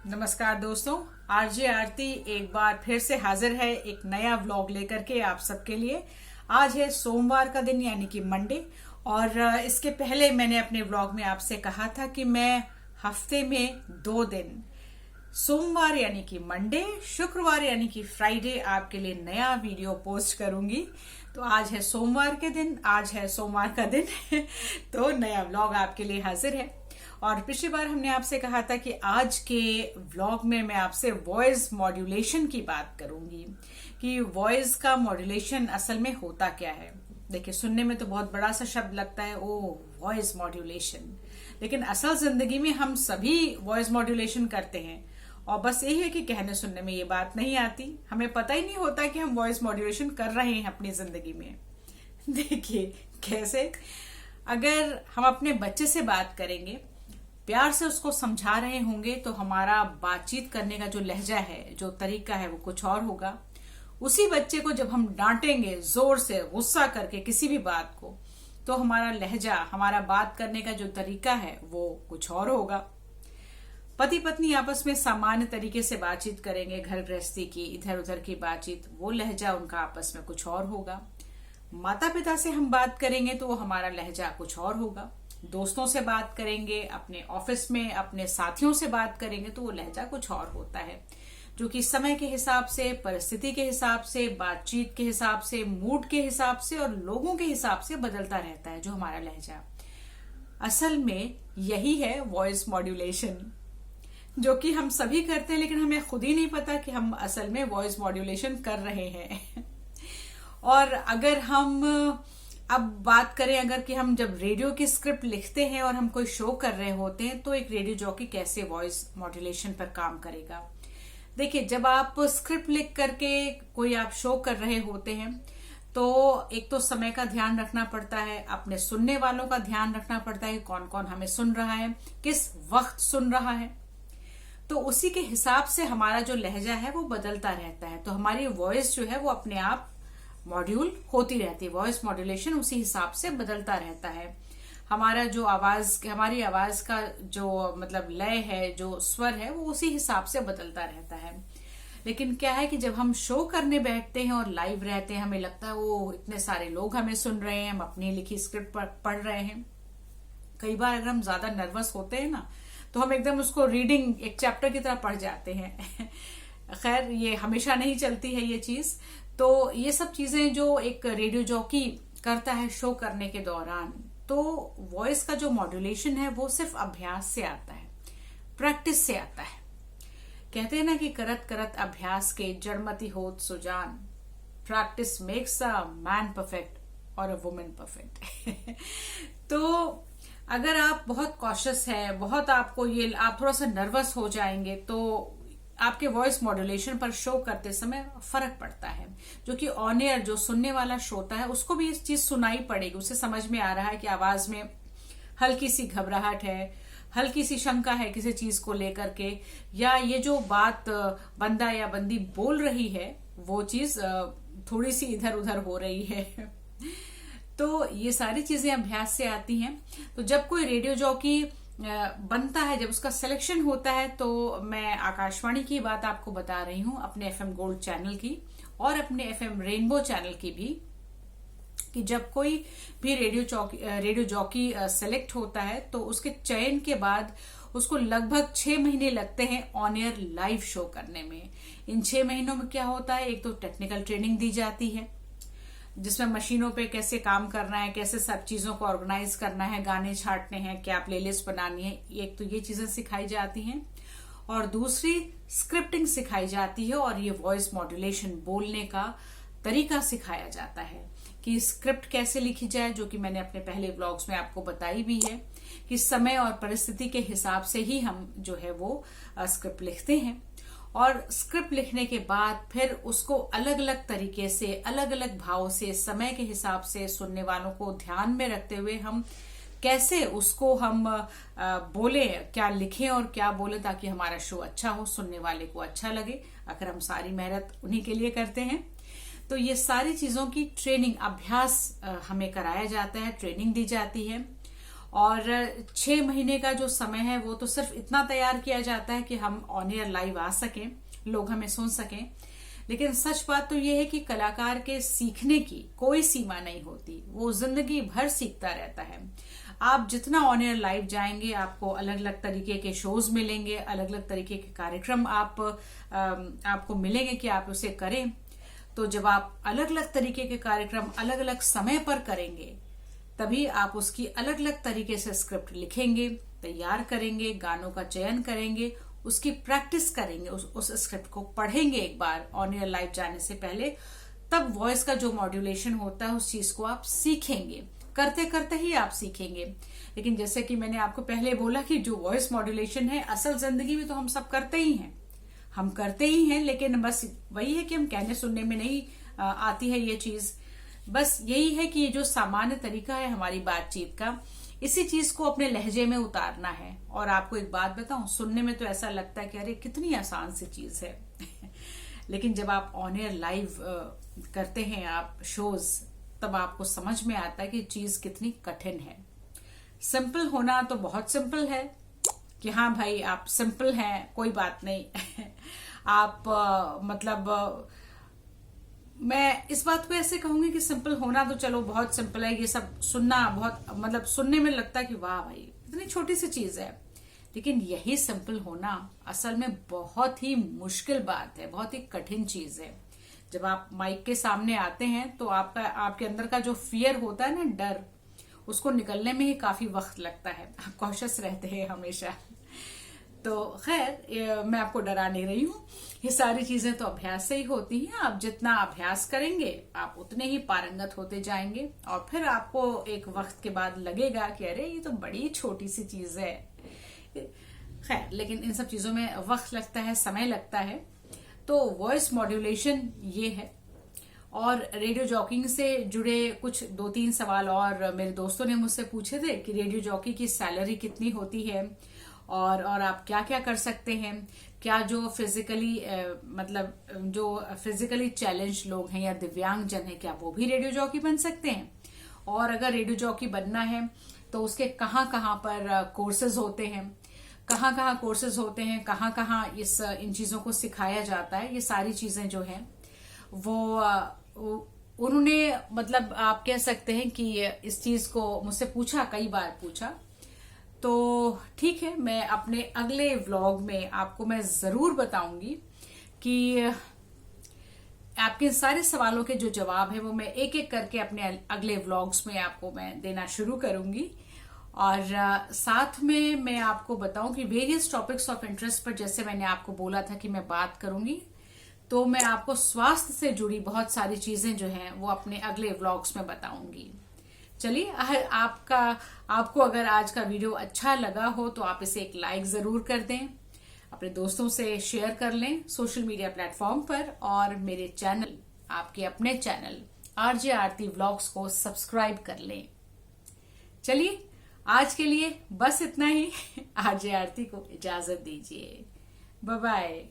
नमस्कार दोस्तों। आरजे आरती एक बार फिर से हाजिर है एक नया व्लॉग लेकर के आप सबके लिए। आज है सोमवार का दिन यानी कि मंडे। और इसके पहले मैंने अपने व्लॉग में आपसे कहा था कि मैं हफ्ते में 2 दिन, सोमवार यानी कि मंडे, शुक्रवार यानी कि फ्राइडे, आपके लिए नया वीडियो पोस्ट करूंगी। तो आज है सोमवार के दिन, आज है सोमवार का दिन तो नया व्लॉग आपके लिए हाजिर है। और पिछली बार हमने आपसे कहा था कि आज के व्लॉग में मैं आपसे वॉइस मॉड्यूलेशन की बात करूंगी कि वॉइस का मॉड्यूलेशन असल में होता क्या है। देखिए, सुनने में तो बहुत बड़ा सा शब्द लगता है, ओ वॉइस मॉड्यूलेशन, लेकिन असल जिंदगी में हम सभी वॉइस मॉड्यूलेशन करते हैं। और बस यही है कि कहने सुनने में ये बात नहीं आती, हमें पता ही नहीं होता कि हम वॉइस मॉड्यूलेशन कर रहे हैं अपनी जिंदगी में। देखिए कैसे, अगर हम अपने बच्चे से बात करेंगे, प्यार से उसको समझा रहे होंगे, तो हमारा बातचीत करने का जो लहजा है, जो तरीका है, वो कुछ और होगा। उसी बच्चे को जब हम डांटेंगे जोर से, गुस्सा करके किसी भी बात को, तो हमारा लहजा, हमारा बात करने का जो तरीका है वो कुछ और होगा। पति पत्नी आपस में सामान्य तरीके से बातचीत करेंगे, घर गृहस्थी की, इधर उधर की बातचीत, वो लहजा उनका आपस में कुछ और होगा। माता पिता से हम बात करेंगे तो वो हमारा लहजा कुछ और होगा। दोस्तों से बात करेंगे, अपने ऑफिस में अपने साथियों से बात करेंगे, तो वो लहजा कुछ और होता है, जो कि समय के हिसाब से, परिस्थिति के हिसाब से, बातचीत के हिसाब से, मूड के हिसाब से और लोगों के हिसाब से बदलता रहता है। जो हमारा लहजा, असल में यही है वॉइस मॉड्यूलेशन, जो कि हम सभी करते हैं, लेकिन हमें खुद ही नहीं पता कि हम असल में वॉइस मॉड्यूलेशन कर रहे हैं। और अगर हम अब बात करें, अगर कि हम जब रेडियो की स्क्रिप्ट लिखते हैं और हम कोई शो कर रहे होते हैं, तो एक रेडियो जॉकी कैसे वॉइस मॉड्यूलेशन पर काम करेगा। देखिए, जब आप स्क्रिप्ट लिख करके कोई आप शो कर रहे होते हैं, तो एक तो समय का ध्यान रखना पड़ता है, अपने सुनने वालों का ध्यान रखना पड़ता है, कौन कौन हमें सुन रहा है, किस वक्त सुन रहा है। तो उसी के हिसाब से हमारा जो लहजा है वो बदलता रहता है। तो हमारी वॉइस जो है वो अपने आप मॉड्यूल होती रहती है, वॉइस मॉड्यूलेशन उसी हिसाब से बदलता रहता है। हमारा जो आवाज, हमारी आवाज का जो मतलब लय है, जो स्वर है, वो उसी हिसाब से बदलता रहता है। लेकिन क्या है कि जब हम शो करने बैठते हैं और लाइव रहते हैं, हमें लगता है वो इतने सारे लोग हमें सुन रहे हैं, हम अपनी लिखी स्क्रिप्ट पढ़ रहे हैं। कई बार अगर हम ज्यादा नर्वस होते हैं ना, तो हम एकदम उसको रीडिंग एक चैप्टर की तरह पढ़ जाते हैं। खैर, ये हमेशा नहीं चलती है ये चीज। तो ये सब चीजें जो एक रेडियो जॉकी करता है शो करने के दौरान, तो वॉइस का जो मॉड्यूलेशन है वो सिर्फ अभ्यास से आता है, प्रैक्टिस से आता है। कहते हैं ना कि करत करत अभ्यास के जड़मति होत सुजान, practice makes a man perfect और अ वुमेन परफेक्ट। तो अगर आप बहुत कॉशियस है, बहुत आपको ये, आप थोड़ा सा नर्वस हो जाएंगे, तो आपके वॉइस मॉड्यूलेशन पर शो करते समय फर्क पड़ता है। जो कि ऑन एयर जो सुनने वाला श्रोता है, उसको भी इस चीज सुनाई पड़ेगी, उसे समझ में आ रहा है कि आवाज में हल्की सी घबराहट है, हल्की सी शंका है किसी चीज को लेकर के, या ये जो बात बंदा या बंदी बोल रही है वो चीज थोड़ी सी इधर उधर हो रही है। तो ये सारी चीजें अभ्यास से आती हैं। तो जब कोई रेडियो जॉकी बनता है, जब उसका सिलेक्शन होता है, तो मैं आकाशवाणी की बात आपको बता रही हूँ, अपने एफएम गोल्ड चैनल की और अपने एफएम रेनबो चैनल की भी, कि जब कोई भी रेडियो जॉकी सेलेक्ट होता है, तो उसके चयन के बाद उसको लगभग 6 महीने लगते हैं ऑन एयर लाइव शो करने में। इन 6 महीनों में क्या होता है, एक तो टेक्निकल ट्रेनिंग दी जाती है, जिसमें मशीनों पे कैसे काम करना है, कैसे सब चीजों को ऑर्गेनाइज करना है, गाने छांटने हैं, क्या प्लेलिस्ट बनानी है, एक तो ये चीजें सिखाई जाती हैं, और दूसरी स्क्रिप्टिंग सिखाई जाती है, और ये वॉइस मॉड्यूलेशन, बोलने का तरीका सिखाया जाता है कि स्क्रिप्ट कैसे लिखी जाए, जो कि मैंने अपने पहले व्लॉग्स में आपको बताई भी है कि समय और परिस्थिति के हिसाब से ही हम जो है वो स्क्रिप्ट लिखते हैं। और स्क्रिप्ट लिखने के बाद फिर उसको अलग अलग तरीके से, अलग अलग भाव से, समय के हिसाब से, सुनने वालों को ध्यान में रखते हुए हम कैसे उसको हम बोले, क्या लिखें और क्या बोले, ताकि हमारा शो अच्छा हो, सुनने वाले को अच्छा लगे। अगर हम सारी मेहनत उन्हीं के लिए करते हैं, तो ये सारी चीजों की ट्रेनिंग, अभ्यास हमें कराया जाता है, ट्रेनिंग दी जाती है। और 6 महीने का जो समय है वो तो सिर्फ इतना तैयार किया जाता है कि हम ऑन एयर लाइव आ सकें, लोग हमें सुन सकें। लेकिन सच बात तो ये है कि कलाकार के सीखने की कोई सीमा नहीं होती, वो जिंदगी भर सीखता रहता है। आप जितना ऑन एयर लाइव जाएंगे आपको अलग अलग तरीके के शोज मिलेंगे, अलग अलग तरीके के कार्यक्रम आपको मिलेंगे कि आप उसे करें। तो जब आप अलग अलग तरीके के कार्यक्रम अलग अलग समय पर करेंगे तभी आप उसकी अलग अलग तरीके से स्क्रिप्ट लिखेंगे, तैयार करेंगे, गानों का चयन करेंगे, उसकी प्रैक्टिस करेंगे, उस स्क्रिप्ट को पढ़ेंगे एक बार ऑन एयर लाइव जाने से पहले। तब वॉइस का जो मॉड्यूलेशन होता है उस चीज को आप सीखेंगे, करते करते ही आप सीखेंगे। लेकिन जैसे कि मैंने आपको पहले बोला कि जो वॉइस मॉड्यूलेशन है असल जिंदगी में तो हम सब करते ही हैं, हम करते ही हैं, लेकिन बस वही है कि हम कहने सुनने में नहीं आती है ये चीज। बस यही है कि ये जो सामान्य तरीका है हमारी बातचीत का, इसी चीज को अपने लहजे में उतारना है। और आपको एक बात बताऊं, सुनने में तो ऐसा लगता है कि अरे कितनी आसान सी चीज है लेकिन जब आप ऑन एयर लाइव करते हैं आप शोज, तब आपको समझ में आता है कि चीज कितनी कठिन है। सिंपल होना तो बहुत सिंपल है कि हाँ भाई आप सिंपल हैं, कोई बात नहीं आप मैं इस बात को ऐसे कहूंगी कि सिंपल होना तो चलो बहुत सिंपल है, ये सब सुनना बहुत सुनने में लगता है कि वाह भाई इतनी छोटी सी चीज है। लेकिन यही सिंपल होना असल में बहुत ही मुश्किल बात है, बहुत ही कठिन चीज है। जब आप माइक के सामने आते हैं तो आपके अंदर का जो फियर होता है ना, डर, उसको निकलने में ही काफी वक्त लगता है। आप कॉशियस रहते हैं हमेशा। तो खैर मैं आपको डरा नहीं रही हूँ, ये सारी चीजें तो अभ्यास से ही होती हैं। आप जितना अभ्यास करेंगे आप उतने ही पारंगत होते जाएंगे और फिर आपको एक वक्त के बाद लगेगा कि अरे ये तो बड़ी छोटी सी चीज है। खैर लेकिन इन सब चीजों में वक्त लगता है, समय लगता है। तो वॉइस मॉड्यूलेशन ये है। और रेडियो जॉकिंग से जुड़े कुछ 2-3 सवाल और मेरे दोस्तों ने मुझसे पूछे थे कि रेडियो जॉकी की सैलरी कितनी होती है और आप क्या क्या कर सकते हैं, क्या जो फिजिकली चैलेंज लोग हैं या दिव्यांग जन है क्या वो भी रेडियो जॉकी बन सकते हैं, और अगर रेडियो जॉकी बनना है तो उसके कहाँ कहाँ पर कोर्सेज होते हैं, कहाँ कोर्सेज होते हैं, कहाँ इन चीजों को सिखाया जाता है। ये सारी चीजें जो हैं वो उन्होंने आप कह सकते हैं कि इस चीज को मुझसे पूछा, कई बार पूछा। तो ठीक है, मैं अपने अगले व्लॉग में आपको मैं जरूर बताऊंगी कि आपके सारे सवालों के जो जवाब है वो मैं एक एक करके अपने अगले व्लॉग्स में आपको मैं देना शुरू करूंगी। और साथ में मैं आपको बताऊं कि वेरियस टॉपिक्स ऑफ इंटरेस्ट पर, जैसे मैंने आपको बोला था कि मैं बात करूंगी, तो मैं आपको स्वास्थ्य से जुड़ी बहुत सारी चीजें जो हैं वो अपने अगले व्लॉग्स में बताऊंगी। चलिए, आपको अगर आज का वीडियो अच्छा लगा हो तो आप इसे एक लाइक जरूर कर दें, अपने दोस्तों से शेयर कर लें सोशल मीडिया प्लेटफॉर्म पर, और मेरे चैनल, आपके अपने चैनल आरजे आरती व्लॉग्स को सब्सक्राइब कर लें। चलिए, आज के लिए बस इतना ही। आरजे आरती को इजाजत दीजिए। Bye bye.